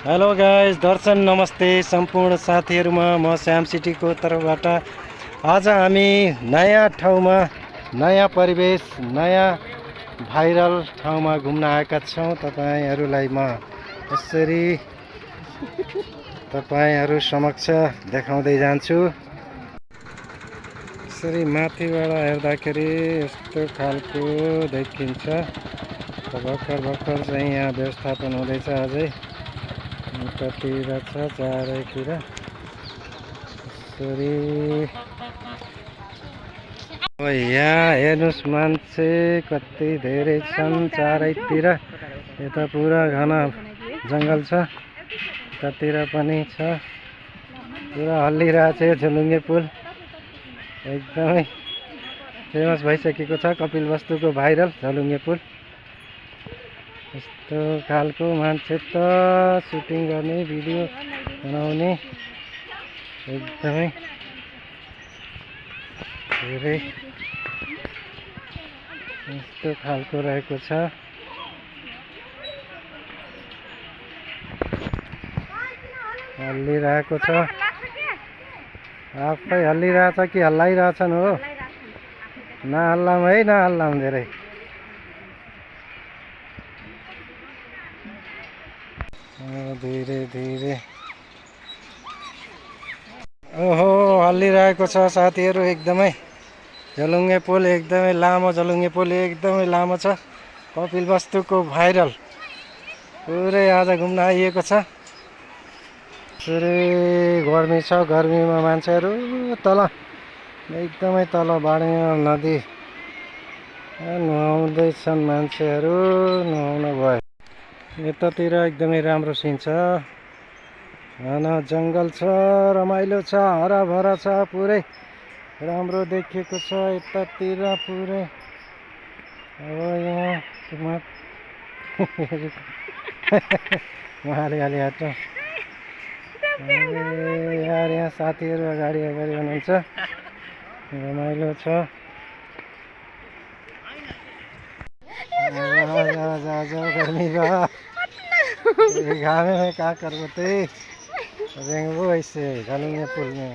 Hello guys, दर्शन नमस्ते सम्पूर्ण साथीहरुमा म श्याम सिटीको तर्फबाट आज हामी नयाँ ठाउँमा, नयाँ परिवेश, नयाँ भाइरल ठाउँमा घुम्न आएका छौं। तपाईहरुलाई म यसरी तपाईहरु समक्ष देखाउँदै जान्छु। यसरी माथिबाट हेर्दाखेरि यस्तो खालको देखिन्छ। भर्खर चाहिँ यहाँ व्यवस्थापन हुँदैछ। अझै कतिर छ चारैतिर यसरी। यहाँ हेर्नुस् मान्छे कति धेरै छन् चारैतिर। यता पुरा घना जंगल छ, यतातिर पनि छ। पुरा हल्लिरहेछ यो झोलुङ्गे पुल। एकदमै फेमस भइसकेको छ कपिलवस्तुको भाइरल झोलुङ्गे पुल। यस्तो खालको मान्छे त सुटिङ गर्ने, भिडियो बनाउने एकदमै धेरै यस्तो खालको रहेको छ। हल्लिरहेको छ, आफै हल्लिरहेछ कि हल्लाइरहेछन् हो। नहल्लाम है, नहल्लाम धेरै। धीरे धीरे ओहो हल्लिरहेको छ साथीहरु। एकदमै झोलुङ्गे पुल एकदमै लामो, झोलुङ्गे पुल एकदमै लामो छ। कपिलवस्तुको भाइरल पुरै आज घुम्न आइएको छ। पुरै गर्मी छ, गर्मीमा मान्छेहरु तल एकदमै तल बाणीमा नदी नुहाउँदैछन् मान्छेहरु। नुहाउन गए। यतातिर एकदमै राम्रो सिन छ, घना जंगल छ, रमाइलो छ, हराभरा छ, पुरै राम्रो देखिएको छ यतातिर पुरै। अब यहाँ अलि हट्छ यार। यहाँ साथीहरु अगाडि हुनुहुन्छ, रमाइलो छ। गर्मी रहा घामे में क्या कर बोते रेंगबो ऐसे झोलुङ्गे पुल में।